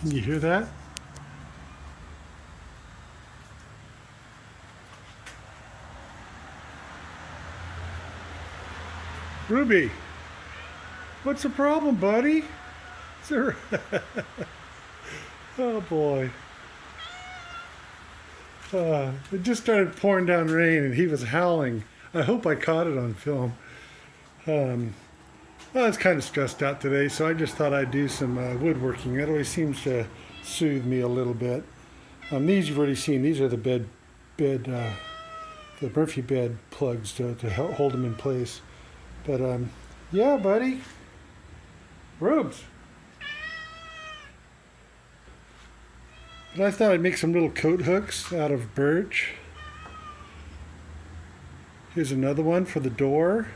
Can you hear that? Ruby, what's the problem, buddy? Is there... Oh boy. It just started pouring down rain and he was howling. I hope I caught it on film. I was kind of stressed out today, so I just thought I'd do some woodworking. That always seems to soothe me a little bit. These you've already seen. These are the the Murphy bed plugs to hold them in place. But yeah, buddy, Rubes. But I thought I'd make some little coat hooks out of birch. Here's another one for the door.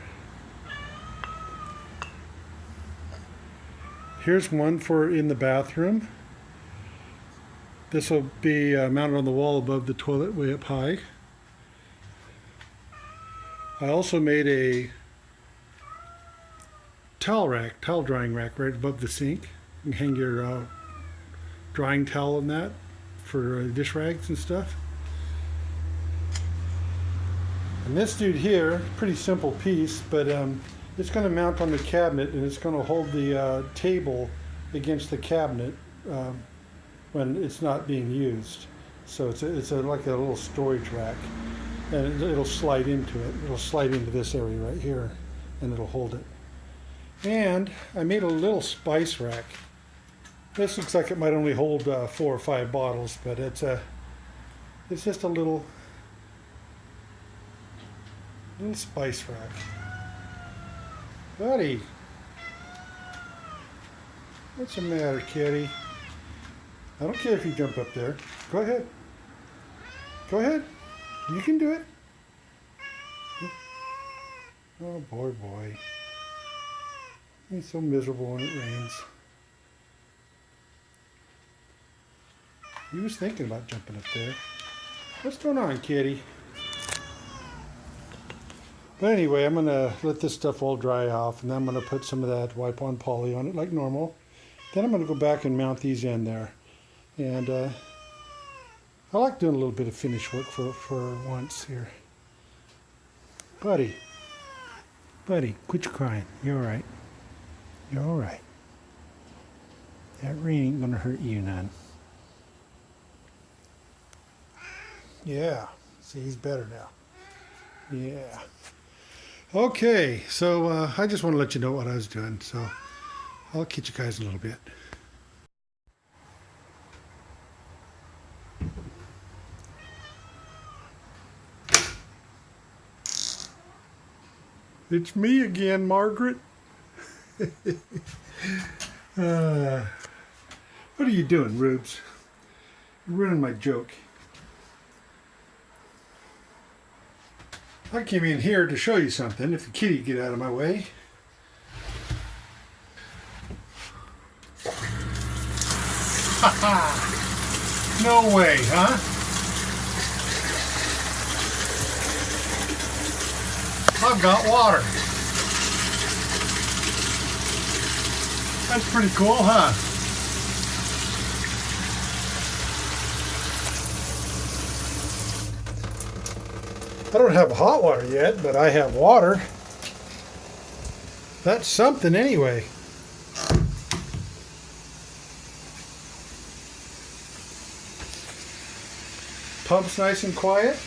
Here's one for in the bathroom. This will be mounted on the wall above the toilet way up high. I also made a towel drying rack right above the sink. You can hang your drying towel on that for dish rags and stuff. And this dude here, pretty simple piece, but it's going to mount on the cabinet and it's going to hold the table against the cabinet when it's not being used. So it's like a little storage rack, and it'll slide into it. It'll slide into this area right here, and it'll hold it. And I made a little spice rack. This looks like it might only hold 4 or 5 bottles, but it's just a little spice rack. Buddy, what's the matter, kitty? I don't care if you jump up there. Go ahead. Go ahead. You can do it. Oh boy, boy. He's so miserable when it rains. He was thinking about jumping up there. What's going on, kitty? But anyway, I'm going to let this stuff all dry off, and then I'm going to put some of that wipe-on poly on it like normal. Then I'm going to go back and mount these in there. And I like doing a little bit of finish work for once here. Buddy, quit your crying. You're all right. You're all right. That rain ain't going to hurt you none. Yeah, see, he's better now. Yeah. Okay, so I just want to let you know what I was doing, so I'll catch you guys in a little bit. It's me again, Margaret. What are you doing, Rubes? You're ruining my joke. I came in here to show you something, if the kitty get out of my way. No way, huh? I've got water. That's pretty cool, huh? I don't have hot water yet, but I have water. That's something anyway. Pump's nice and quiet.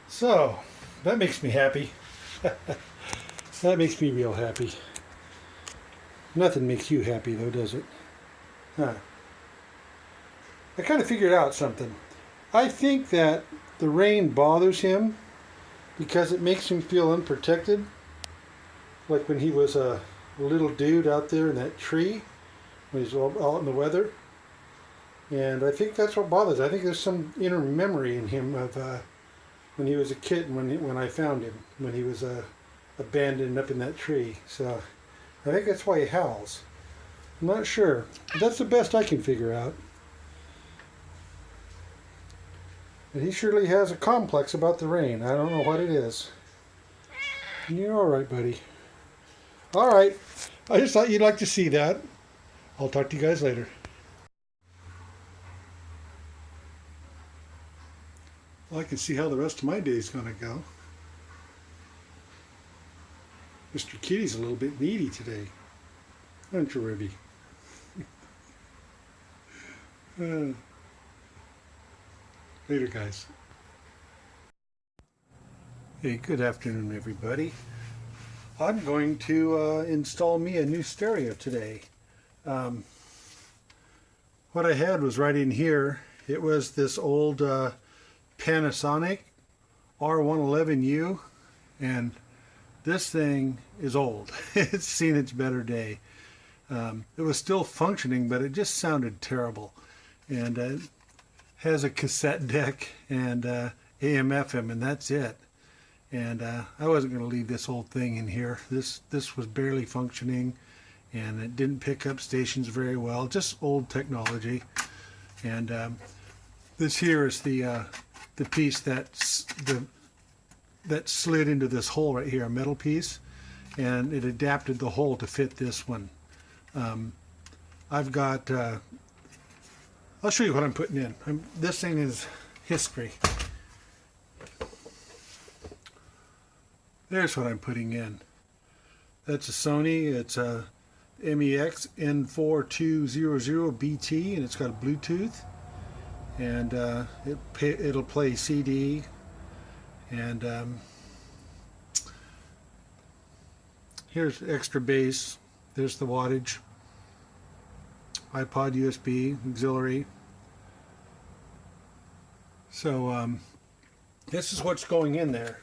So, that makes me happy. That makes me real happy. Nothing makes you happy though, does it? Huh. I kind of figured out something. I think that the rain bothers him because it makes him feel unprotected. Like when he was a little dude out there in that tree, when he's out in the weather. And I think that's what bothers. I think there's some inner memory in him of when he was a kid, when I found him, when he was abandoned up in that tree. So I think that's why he howls. I'm not sure. But that's the best I can figure out. But he surely has a complex about the rain. I don't know what it is. You're all right, buddy. All right. I just thought you'd like to see that. I'll talk to you guys later. Well, I can see how the rest of my day is going to go. Mr. Kitty's a little bit needy today. Aren't you, Ruby? Later, guys. Hey, good afternoon, everybody. I'm going to install me a new stereo today. What I had was right in here. It was this old Panasonic R111U, and this thing is old. It's seen its better day. It was still functioning, but it just sounded terrible. And it has a cassette deck and AM FM, and that's it. And I wasn't going to leave this old thing in here. This was barely functioning, and it didn't pick up stations very well. Just old technology. And this here is the piece that slid into this hole right here, a metal piece, and it adapted the hole to fit this one. I've got. I'll show you what I'm putting in. This thing is history. There's what I'm putting in. That's a Sony. It's a MEX N4200BT, and it's got a Bluetooth, and it'll play CD, and here's extra bass. There's the wattage. iPod USB auxiliary. So this is what's going in there.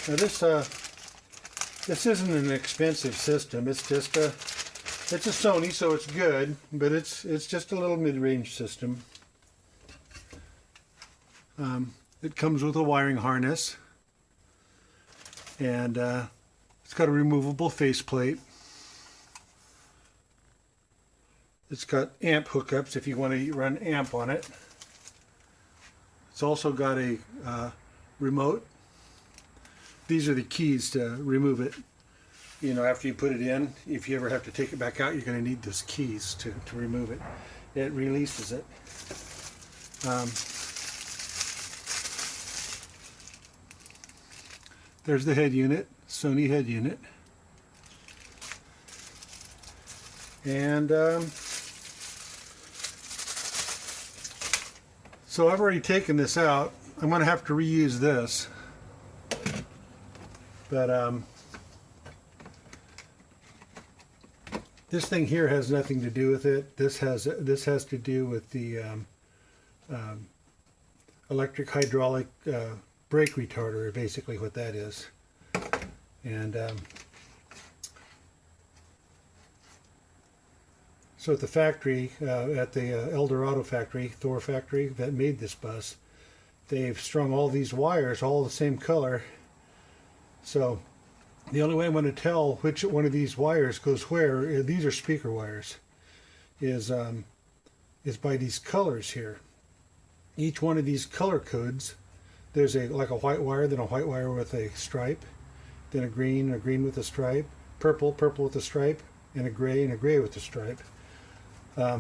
Now this isn't an expensive system. It's just it's a Sony, so it's good, but it's just a little mid-range system. It comes with a wiring harness, and it's got a removable faceplate. It's got amp hookups if you want to run amp on it. It's also got a remote. These are the keys to remove it. You know, after you put it in, if you ever have to take it back out, you're going to need those keys to remove it. It releases it. There's the head unit, Sony head unit. And so I've already taken this out. I'm going to have to reuse this. But this thing here has nothing to do with it. This has to do with the electric hydraulic brake retarder, basically what that is. And so at the factory, at the El Dorado factory, Thor factory that made this bus, they've strung all these wires all the same color. So the only way I'm going to tell which one of these wires goes where, these are speaker wires, is by these colors here. Each one of these color codes, there's like a white wire, then a white wire with a stripe, then a green with a stripe, purple with a stripe, and a gray with a stripe. I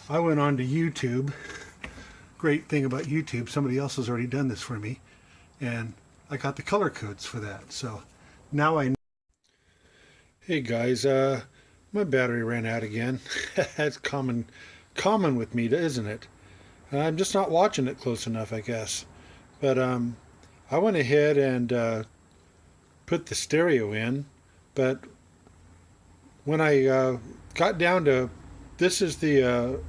went on to YouTube. Great thing about YouTube, somebody else has already done this for me, and I got the color codes for that. So now I know. Hey guys, my battery ran out again. That's common with me, isn't it? I'm just not watching it close enough, I guess. But I went ahead and put the stereo in, but when I got down to, this is the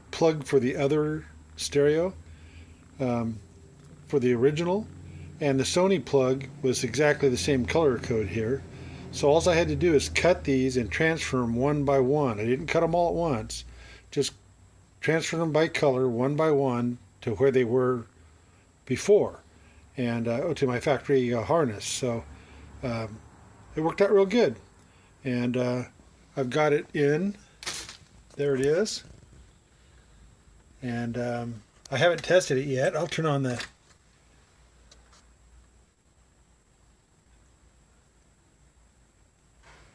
plug for the other stereo, for the original, and the Sony plug was exactly the same color code here. So all I had to do is cut these and transfer them one by one. I didn't cut them all at once, just transfer them by color one by one to where they were before, and to my factory harness. So it worked out real good, and I've got it in. There it is, and I haven't tested it yet. I'll turn on the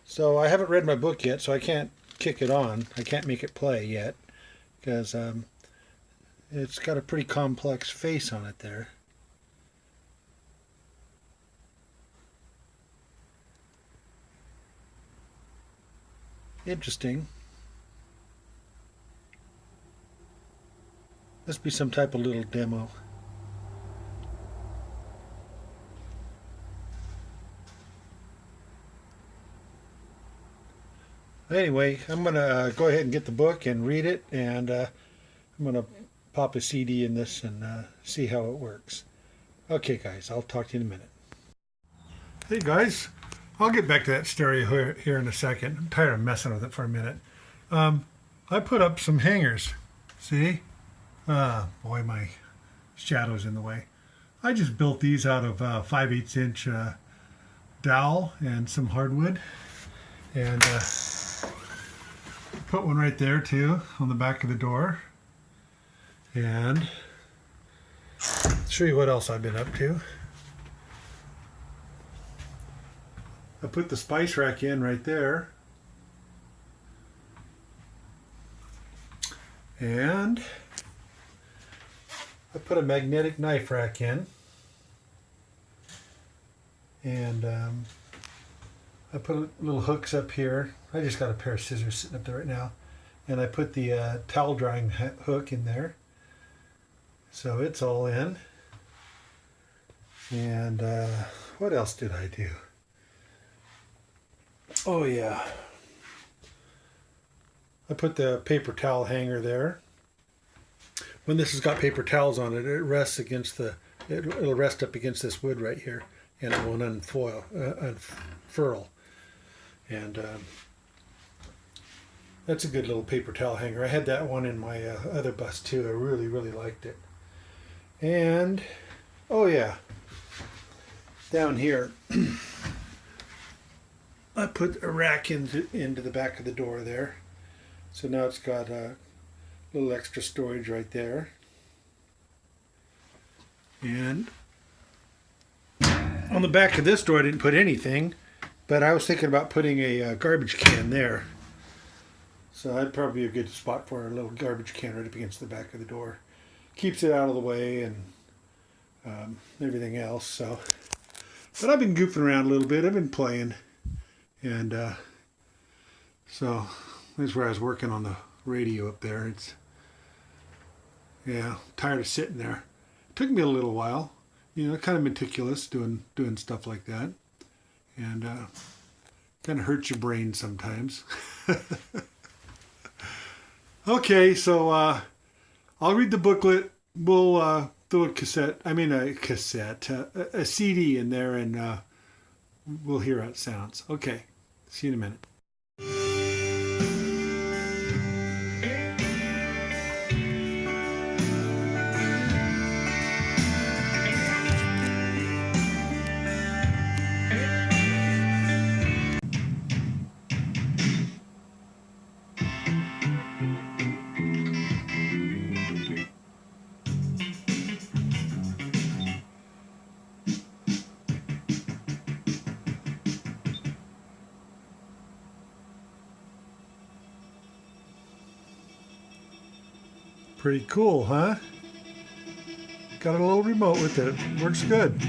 So I haven't read my book yet, so I can't kick it on. I can't make it play yet because it's got a pretty complex face on it there. Interesting. Must be some type of little demo. Anyway, I'm going to go ahead and get the book and read it, and I'm going to pop a CD in this and see how it works. Okay, guys, I'll talk to you in a minute. Hey, guys. I'll get back to that stereo here in a second. I'm tired of messing with it for a minute. I put up some hangers. See? Boy, my shadow's in the way. I just built these out of 5/8 inch dowel and some hardwood. And put one right there too on the back of the door. And show you what else I've been up to. I put the spice rack in right there. And I put a magnetic knife rack in. And I put little hooks up here. I just got a pair of scissors sitting up there right now. And I put the towel drying hook in there. So it's all in. And what else did I do? Oh yeah. I put the paper towel hanger there. When this has got paper towels on it, it rests against it'll rest up against this wood right here, and it won't unfurl. And that's a good little paper towel hanger. I had that one in my other bus too. I really, really liked it. And oh yeah, down here. I put a rack into the back of the door there. So now it's got a little extra storage right there. And on the back of this door I didn't put anything, but I was thinking about putting a garbage can there. So that'd probably be a good spot for a little garbage can right up against the back of the door. Keeps it out of the way and everything else. So, but I've been goofing around a little bit. I've been playing. And so that's where I was working on the radio up there. It's, yeah, tired of sitting there. It took me a little while, you know, kind of meticulous doing stuff like that. And kind of hurts your brain sometimes. Okay, so I'll read the booklet. We'll throw a CD in there, and we'll hear how it sounds. Okay. See you in a minute. Pretty cool, huh? Got a little remote with it. Works good.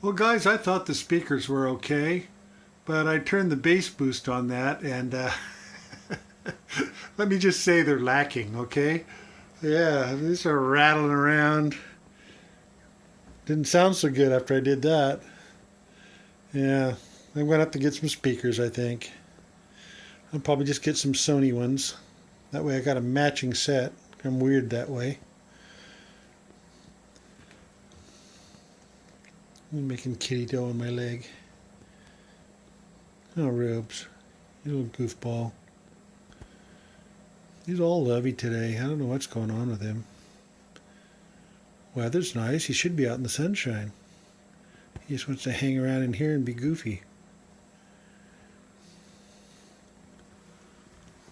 Well, guys, I thought the speakers were okay, but I turned the bass boost on that, and let me just say they're lacking, okay? Yeah, these are rattling around. Didn't sound so good after I did that. Yeah, I'm going to have to get some speakers, I think. I'll probably just get some Sony ones. That way I got a matching set. I'm weird that way. I'm making kitty dough on my leg. Oh, Rubes. You little goofball. He's all lovey today. I don't know what's going on with him. Weather's nice. He should be out in the sunshine. He just wants to hang around in here and be goofy.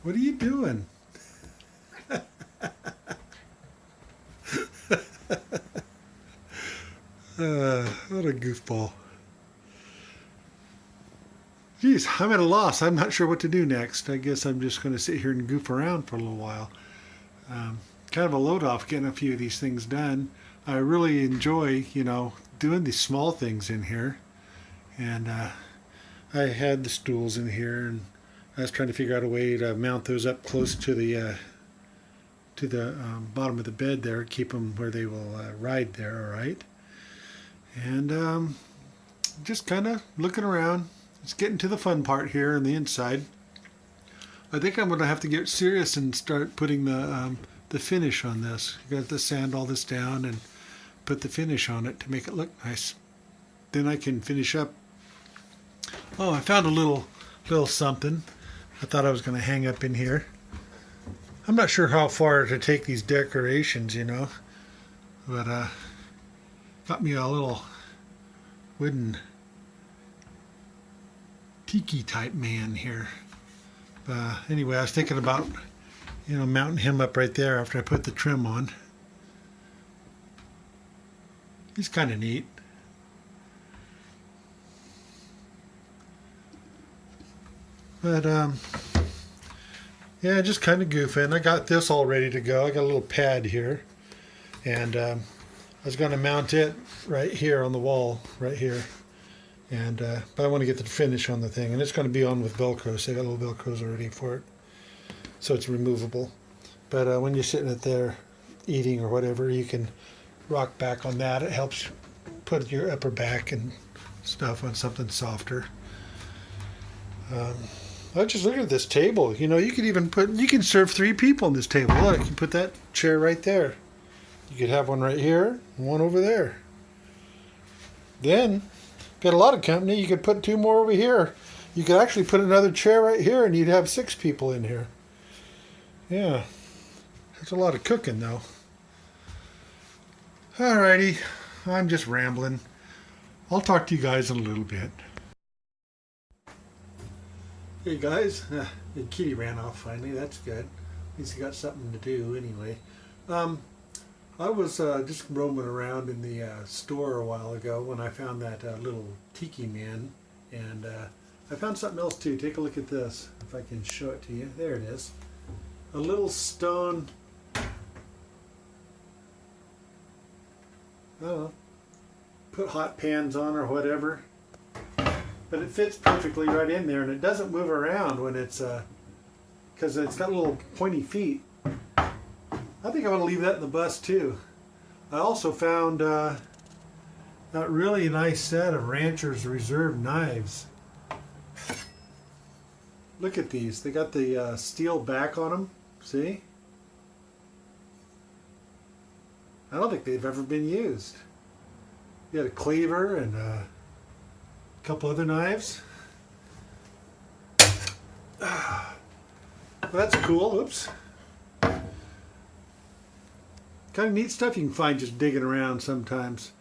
What are you doing? What a goofball. Geez, I'm at a loss. I'm not sure what to do next. I guess I'm just going to sit here and goof around for a little while. Kind of a load off getting a few of these things done. I really enjoy, doing these small things in here. And I had the stools in here, and I was trying to figure out a way to mount those up close to the bottom of the bed there, keep them where they will ride there, all right? And just kind of looking around. It's getting to the fun part here on the inside. I think I'm going to have to get serious and start putting the finish on this. You got to sand all this down and put the finish on it to make it look nice. Then I can finish up. Oh, I found a little something. I thought I was going to hang up in here. I'm not sure how far to take these decorations, but got me a little wooden tiki type man here. Anyway, I was thinking about mounting him up right there after I put the trim on. He's kind of neat. But yeah, just kind of goofing. I got this all ready to go. I got a little pad here, and I was going to mount it right here on the wall, right here. And but I want to get the finish on the thing, and it's going to be on with Velcro. So I got little Velcros already for it, so it's removable. But when you're sitting it there eating or whatever, you can rock back on that. It helps put your upper back and stuff on something softer. I just look at this table. You could even you can serve 3 people on this table. Look, you can put that chair right there. You could have one right here, and one over there. Then, got a lot of company. You could put 2 more over here. You could actually put another chair right here, and you'd have 6 people in here. Yeah, that's a lot of cooking, though. Alrighty, I'm just rambling. I'll talk to you guys in a little bit. Hey guys, the kitty ran off finally. That's good. At least he got something to do anyway. I was just roaming around in the store a while ago when I found that little tiki man, and I found something else too. Take a look at this, if I can show it to you. There it is. A little stone, I don't know, put hot pans on or whatever. But it fits perfectly right in there, and it doesn't move around when it's, because it's got little pointy feet. I think I'm going to leave that in the bus too. I also found that really nice set of Rancher's Reserve knives. Look at these. They got the steel back on them. See? I don't think they've ever been used. You got a cleaver and a couple other knives. Well, that's cool. Oops. Kind of neat stuff you can find just digging around sometimes.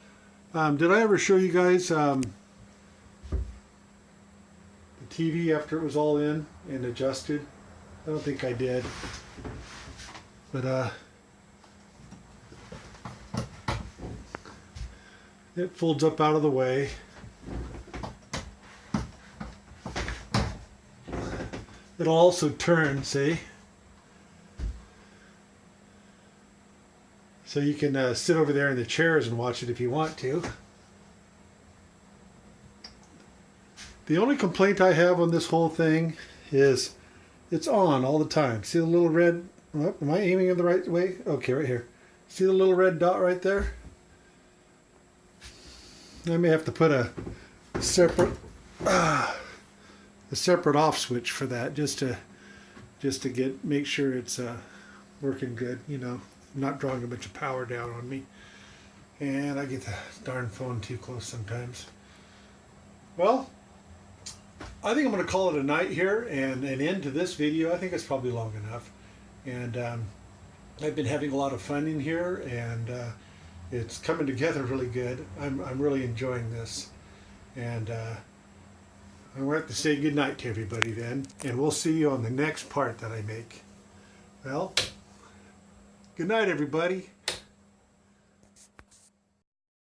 Did I ever show you guys the TV after it was all in and adjusted? I don't think I did. But it folds up out of the way. It'll also turn, see? So you can sit over there in the chairs and watch it if you want to. The only complaint I have on this whole thing is it's on all the time. See the little red, oh, am I aiming in the right way? Okay, right here. See the little red dot right there? I may have to put a separate off switch for that just to make sure it's working good, not drawing a bunch of power down on me. And I get the darn phone too close sometimes. Well, I think I'm going to call it a night here and an end to this video. I think it's probably long enough. And I've been having a lot of fun in here, and it's coming together really good. I'm really enjoying this. And I'm going to have to say goodnight to everybody then. And we'll see you on the next part that I make. Well, good night, everybody.